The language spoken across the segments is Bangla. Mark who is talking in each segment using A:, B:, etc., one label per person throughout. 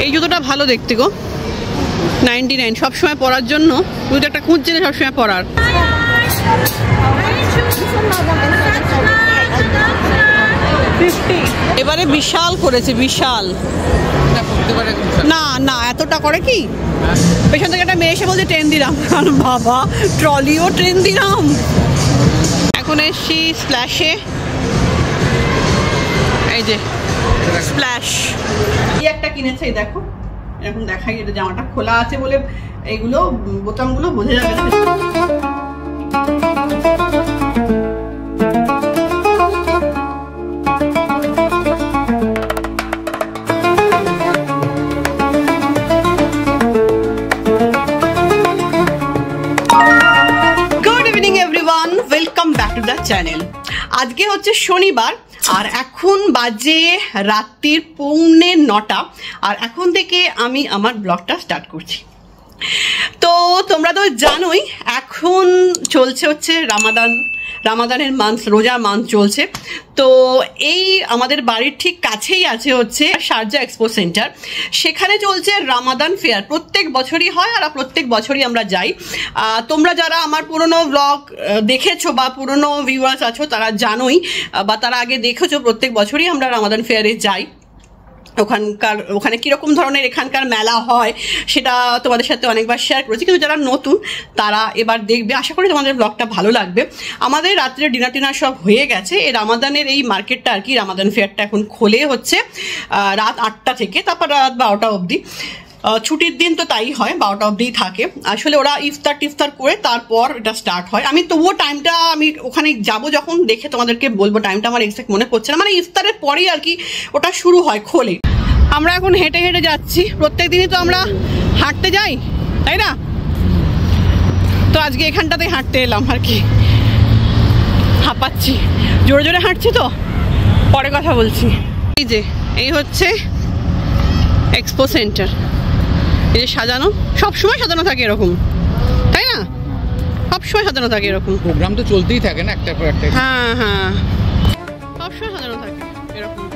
A: এই জুতোটা ভালো দেখতে গো, 99 সবসময় পরার জন্য। তুই তো একটা খুঁজছে না সবসময় পরার। এবারে বিশাল করেছে, বিশাল। না না এতটা করে কি? পেছন থেকে একটা মেয়ে এসে বলছে 10 দিরাম। বাবা ট্রলিও 10 দিরাম। এখন এসছি স্প্ল্যাশে, এই যে স্প্ল্যাশ। এই একটা কিনেছে, এই দেখো এরকম দেখাই, এটা জামাটা খোলা আছে বলে এইগুলো বোতামগুলো বোঝা যাবে না। Good evening everyone, welcome back to the channel. আজকে হচ্ছে শনিবার আর এখন বাজে রাত্রির 8:45 আর এখন থেকে আমি আমার ব্লগটা স্টার্ট করছি। তো তোমরা তো জানোই এখন চলছে হচ্ছে রামাদানের মান্থ, রোজার মান্থ চলছে। তো এই আমাদের বাড়ির ঠিক কাছেই আছে হচ্ছে শারজা এক্সপো সেন্টার, সেখানে চলছে রামাদান ফেয়ার। প্রত্যেক বছরই হয় আর প্রত্যেক বছরই আমরা যাই। তোমরা যারা আমার পুরনো ব্লগ দেখেছো বা পুরনো ভিউয়ার্স আছো তারা জানোই, বা তারা আগে দেখেছো প্রত্যেক বছরই আমরা রামাদান ফেয়ারে যাই। ওখানে কীরকম ধরনের এখানকার মেলা হয় সেটা তোমাদের সাথে অনেকবার শেয়ার করেছি, কিন্তু যারা নতুন তারা এবার দেখবে। আশা করি তোমাদের ব্লগটা ভালো লাগবে। আমাদের রাত্রে ডিনার টিনার সব হয়ে গেছে। এই রামাদানের এই মার্কেটটা আর কি, রামাদান ফেয়ারটা এখন খোলে হচ্ছে রাত 8টা থেকে, তারপর রাত 12টা অবধি। ছুটির দিন তো তাই হয়, 12টা অবধিই থাকে। আসলে ওরা ইফতার করে তারপর এটা স্টার্ট হয়। আমি তবুও টাইমটা আমি ওখানে যাব যখন দেখে তোমাদেরকে বলবো। টাইমটা আমার এক্সাক্ট মনে পড়ছে না, মানে ইফতারের পরেই আর কি ওটা শুরু হয়, খোলে। আমরা এখন হেঁটে হেঁটে যাচ্ছি, প্রত্যেক দিনই তো আমরা হাঁটতে যাই তাই না? তো আজকে এখানটাতে হাঁটতে এলাম আর কি। হাঁপাচ্ছি, জোরে জোরে হাঁটছি তো, পরে কথা বলছি। এই যে এই হচ্ছে এক্সপো সেন্টার, এই যে সাজানো, সবসময় সাজানো থাকে এরকম তাই না? সবসময় সাজানো থাকে এরকম,
B: প্রোগ্রাম তো চলতেই থাকে না একটা পর একটা।
A: হ্যাঁ হ্যাঁ, সবসময় সাজানো থাকে এরকম।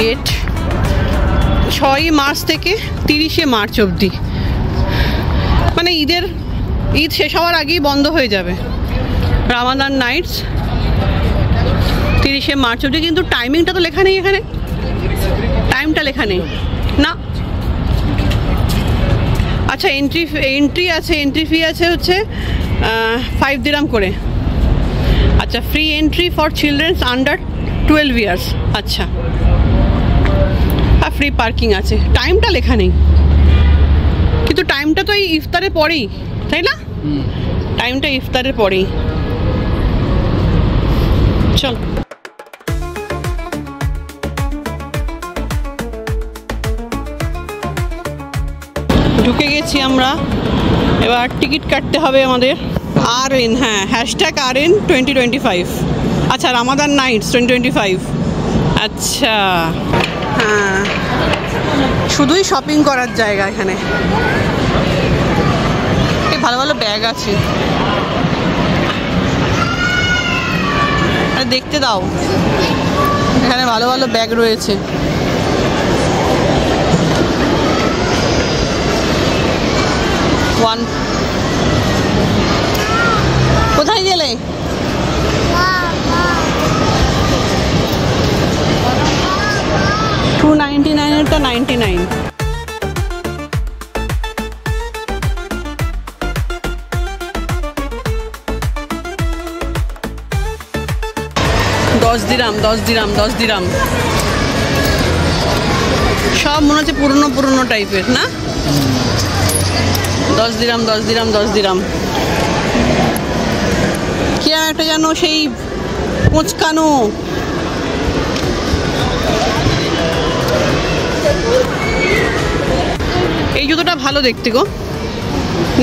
A: গেট 6ই মার্চ থেকে 30শে মার্চ অবধি, মানে ঈদ শেষ হওয়ার আগেই বন্ধ হয়ে যাবে রামাদান নাইটস, 30শে মার্চ অবধি। কিন্তু টাইমিংটা তো লেখা নেই এখানে, টাইমটা লেখা নেই না। আচ্ছা এন্ট্রি আছে, এন্ট্রি ফি আছে হচ্ছে 5 দিরাম করে। আচ্ছা, free entry for children's under 12 years. আচ্ছা, আর ফ্রি পার্কিং আছে। টাইমটা লেখা নেই, কিন্তু টাইমটা তো এই ইফতারের পরেই তাই না? টাইমটা ইফতারের পরেই। চল ঢুকে গেছি আমরা, এবার টিকিট কাটতে হবে আমাদের। RN, হ্যাঁ #RN 2025। আচ্ছা, রামাদান নাইটস 2025। আচ্ছা হ্যাঁ, শুধুই শপিং করার জায়গা এখানে। ভালো ভালো ব্যাগ আছে, দেখতে দাও, এখানে ভালো ভালো ব্যাগ রয়েছে। কোথায় গেলে? $299 99। $10 দিরাম। সব মনে হচ্ছে পুরনো টাইপের না? $10 দিরাম। কি একটা যেন সেই কোঁচকানো, এই জুতোটা ভালো দেখতে গো,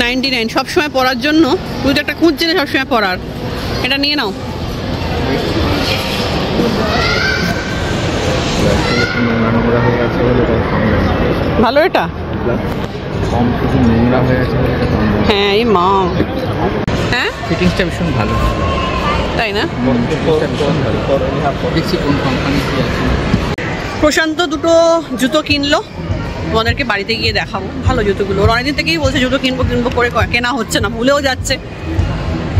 A: 99 সবসময় পরার জন্য। তুই তো একটা খুঁজছিলে সবসময় পরার, এটা নিয়ে নাও। ভালো এটা, হ্যাঁ এই মা, হ্যাঁ
B: ফিটিংসটা ভীষণ ভালো,
A: তাই না?
B: দেখছি কোন কোম্পানি কি আছে।
A: প্রশান্ত দুটো জুতো কিনলো, তোমাদেরকে বাড়িতে গিয়ে দেখাবো। ভালো জুতোগুলো, ওর অনেকদিন থেকেই বলছে জুতো কিনবো কিনবো করে, কেনা হচ্ছে না, ভুলেও যাচ্ছে।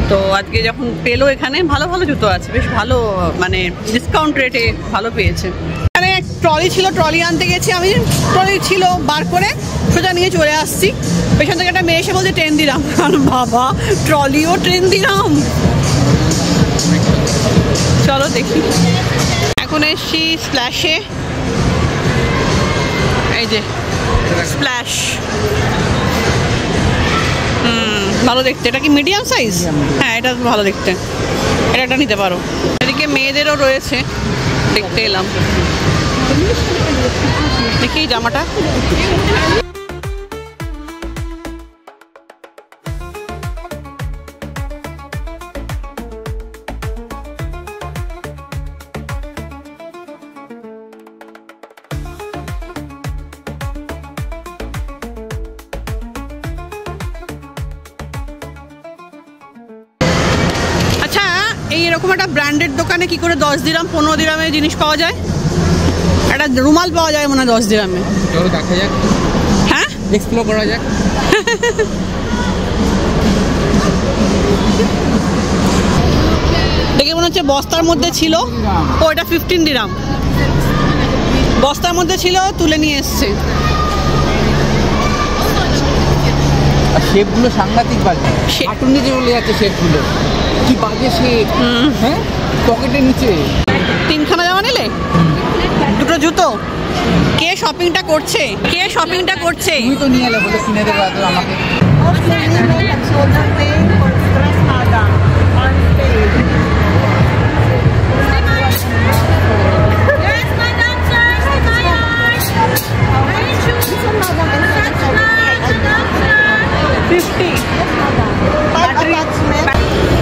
A: তো আজকে যখন পেলো এখানে, ভালো ভালো জুতো আছে, বেশ ভালো, মানে ডিসকাউন্ট রেটে ভালো পেয়েছে। এখানে ট্রলি ছিল, ট্রলি আনতে গেছি আমি, ট্রলি ছিল বার করে সোজা নিয়ে চলে আসছি। পেছন থেকে একটা মেয়ে এসে বলছে 10 দিরাম। বাবা, ট্রলিও 10 দিরাম? চলো দেখি। এখন এসছি স্প্ল্যাশে, এই যে স্প্ল্যাশ, ভালো দেখতে। এটা কি মিডিয়াম সাইজ? হ্যাঁ এটা ভালো দেখতে, এটা একটা নিতে পারো। এদিকে মেয়েদেরও রয়েছে, দেখতে এলাম। দেখি জামাটা, এইরকম একটা ব্র্যান্ডেড দোকানে কি করে 10 দিরাম 15 দিরামে জিনিস পাওয়া যায়? একটা রুমাল পাওয়া যায় মনে হয় 10 দিরামে।
B: চলো দেখা যাক,
A: হ্যাঁ
B: এক্সপ্লোর করা যাক।
A: দেখে মনে হচ্ছে বস্তার মধ্যে ছিল। ও এটা 15 দিরাম, বস্তার মধ্যে ছিল, তুলে নিয়ে এসছে।
B: শেপগুলো সাংঘাতিক বাজে, কার্টুন নিচে চলে যাচ্ছে শেপগুলো, কি বাজে শেপ। হ্যাঁ পকেটের নিচে।
A: 3খানা জামা নিলে, দুটো জুতো। কে শপিংটা করছে, কে শপিংটা করছে?
B: তুমি তো নিয়ে এলে, বলে কিনে দেবো এত আমাকে।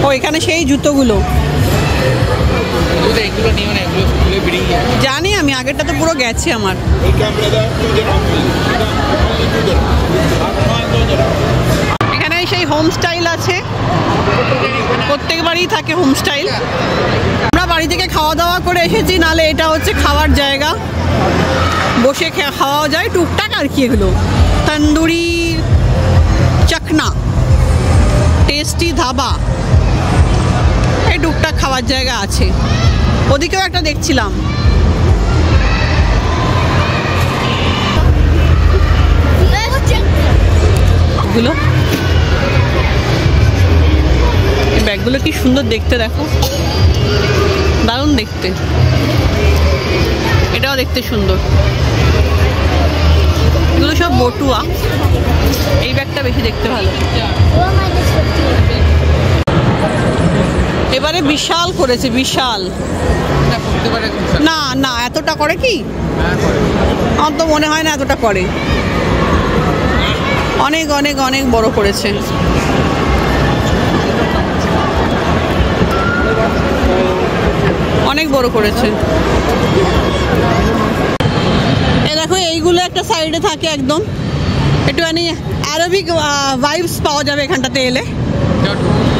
A: ও এখানে সেই জুতোগুলো জানি আমি, আগেরটা তো পুরো গেছে আমার। এখানে সেই হোম স্টাইল আছে, প্রত্যেক বাড়িই থাকে হোম স্টাইল। আমরা বাড়ি থেকে খাওয়া দাওয়া করে এসেছি, নালে এটা হচ্ছে খাওয়ার জায়গা, বসে খাওয়া যায় টুকটাক আর কি। এগুলো তন্দুরি, চাকনা, টেস্টি ধাবা, এই টুকটাক খাওয়ার জায়গা আছে। ওদিকেও একটা দেখছিলাম। এগুলো এই ব্যাগগুলো কি সুন্দর দেখতে, দেখো দারুণ দেখতে। এটাও দেখতে সুন্দর। এগুলো সব বটুয়া, এই ব্যাগটা বেশি দেখতে ভালো। এবারে বিশাল করেছে, বিশাল। না না এতটা করে কি? আমার তো মনে হয় না এতটা করে, অনেক অনেক অনেক বড় করেছে। অনেক বড় করেছে। এ দেখো এইগুলো একটা সাইডে থাকে একদম, একটুখানি আরবিক ভাইবস পাওয়া যাবে এখানটাতে এলে।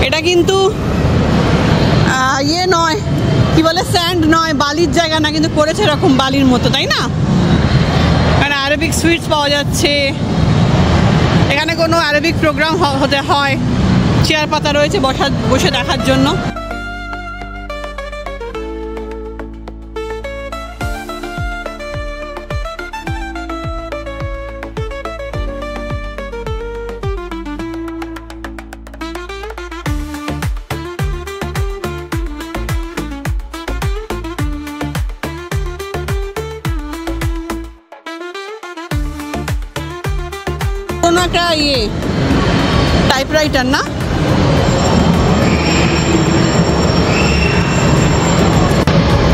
A: এটা কিন্তু ইয়ে নয়, কি বলে, স্যান্ড নয়, বালির জায়গা না, কিন্তু করেছে এরকম বালির মতো, তাই না? এখানে আরবিক সুইটস পাওয়া যাচ্ছে। এখানে কোনো আরবিক প্রোগ্রাম হতে হয়, চেয়ার পাতা রয়েছে বসে দেখার জন্য। কোনো একটা ইয়ে টাইপরাইটার না,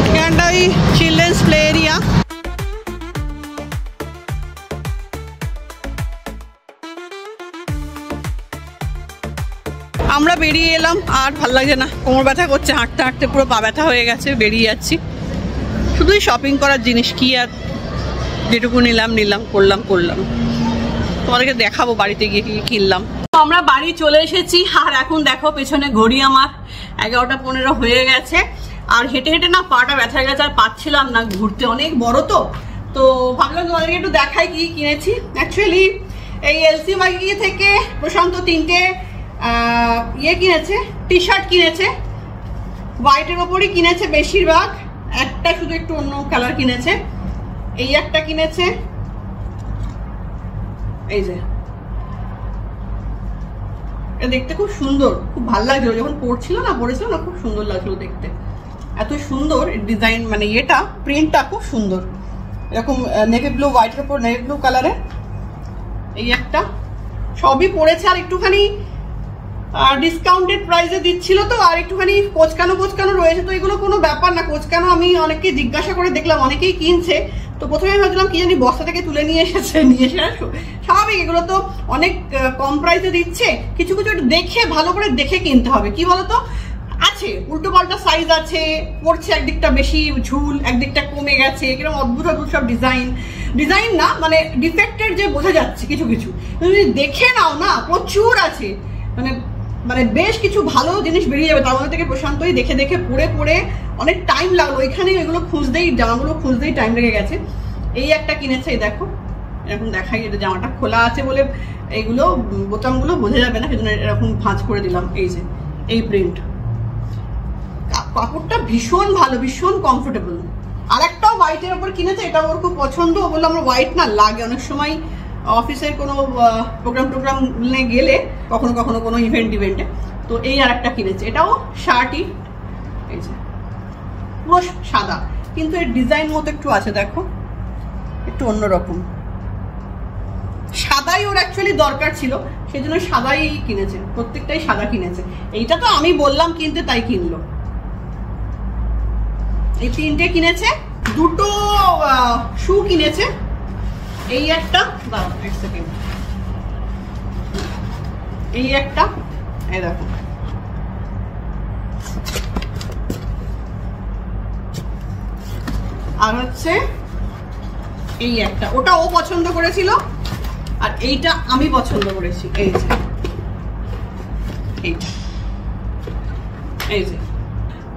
A: এখানটা ওই চিলড্রেন্স প্লে এরিয়া। আমরা বেরিয়ে এলাম, আর ভাল লাগছে না, কোমর ব্যথা করছে, হাঁটতে হাঁটতে পুরো পা ব্যথা হয়ে গেছে, বেরিয়ে যাচ্ছি। শুধুই শপিং করার জিনিস, কি আর যেটুকু নিলাম করলাম। তোমাদেরকে দেখাবো বাড়িতে গিয়ে কি কিনলাম। আমরা বাড়ি চলে এসেছি, আর এখন দেখো পেছনে ঘড়ি আমার 11:15 হয়ে গেছে। আর হেঁটে হেঁটে না পাটা ব্যথা গেছে, আর পাচ্ছিলাম না ঘুরতে, অনেক বড় তো ভাবলাম তোমাদেরকে একটু দেখাই কি কিনেছি। অ্যাকচুয়ালি এই এলসি মার্কেট থেকে প্রশান্ত 3টে কিনেছে, টি শার্ট কিনেছে, হোয়াইটের ওপরই কিনেছে বেশিরভাগ, একটা শুধু একটু অন্য কালার কিনেছে। এই একটা কিনেছে, এই যে দেখতে খুব সুন্দর, খুব ভালো লাগছিল যখন পরেছিল না খুব সুন্দর লাগছিল দেখতে, এত সুন্দর ডিজাইন, মানে এটা প্রিন্টটা খুব সুন্দর, এরকম নেভি ব্লু হোয়াইটের উপর নেভি ব্লু কালারের। এই একটা সবই পড়েছে, আর একটুখানি ডিসকাউন্টেড প্রাইসে দিচ্ছিল তো, আর একটুখানি কোচকানো রয়েছে, তো এগুলো কোনো ব্যাপার না কোচকানো। আমি অনেককে জিজ্ঞাসা করে দেখলাম, অনেকেই কিনছে, তো প্রথমে আমি ভাবছিলাম কি জানি বস্তা থেকে তুলে নিয়ে এসেছে স্বাভাবিক, এগুলো তো অনেক কম প্রাইসে দিচ্ছে, কিছু একটু দেখে ভালো করে দেখে কিনতে হবে। কি বলতো, আছে উল্টো পাল্টা সাইজ আছে, পড়ছে একদিকটা বেশি ঝুল, একদিকটা কমে গেছে, কিরকম অদ্ভুত সব ডিজাইন না, মানে ডিফেক্টের যে বোঝা যাচ্ছে কিছু যদি দেখে নাও না, প্রচুর আছে, মানে বেশ কিছু ভালো জিনিস বেরিয়ে যাবে। তার মধ্যে থেকে প্রশান্তই দেখে পড়ে অনেক টাইম লাগলো, এখানে এগুলো জামাগুলো খুঁজতেই টাইম লেগে গেছে। এই একটা কিনেছে, এই দেখো, এরকম দেখাই, এটা জামাটা খোলা আছে বলে এইগুলো বোতামগুলো বোঝা যাবে না, সেজন্য এরকম ভাঁজ করে দিলাম। এই যে এই প্রিন্ট, কাপড়টা ভীষণ ভালো, ভীষণ কমফোর্টেবল। আর একটাও হোয়াইটের ওপর কিনেছে, এটা ওর খুব পছন্দ, ও বললো আমার হোয়াইট না লাগে অনেক সময় অফিসের কোনো প্রোগ্রাম গেলে, কখনো কোনো ইভেন্টে, তো এই আর একটা কিনেছে, এটাও শার্টই, এই যে পুরো সাদা, কিন্তু এর ডিজাইন মতো একটু আছে, দেখো একটু অন্যরকম, সাদাই ওর অ্যাকচুয়ালি দরকার ছিল, সেই জন্য সাদাই কিনেছে, প্রত্যেকটাই সাদা কিনেছে। এইটা তো আমি বললাম কিনতে, তাই কিনলো। এই 3টে কিনেছে, 2টো শু কিনেছে, এই একটা, এক সেকেন্ড, এই একটা, এই দেখো, আর হচ্ছে এই একটা, ওটা ও পছন্দ করেছিল, আর এইটা আমি পছন্দ করেছি, এই যে এই যে।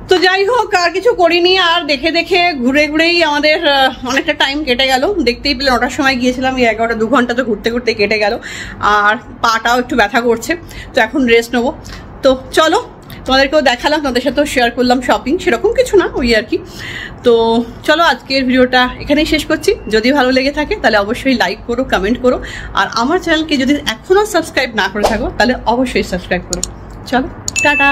A: তো যাই হোক, আর কিছু করিনি, আর দেখে ঘুরেই আমাদের অনেকটা টাইম কেটে গেল। দেখতেই পেলে 9টার সময় গিয়েছিলাম, এই 2 ঘন্টা তো ঘুরতে কেটে গেল, আর পাটাও একটু ব্যথা করছে, তো এখন রেস্ট নেবো। তো চলো, তোমাদেরকেও দেখালাম, তোমাদের সাথেও শেয়ার করলাম শপিং, সেরকম কিছু না, ওই আর কি। তো চলো, আজকের ভিডিওটা এখানেই শেষ করছি। যদি ভালো লেগে থাকে তাহলে অবশ্যই লাইক করো, কমেন্ট করো, আর আমার চ্যানেলকে যদি এখনো সাবস্ক্রাইব না করে থাকো তাহলে অবশ্যই সাবস্ক্রাইব করো। চলো, টাটা।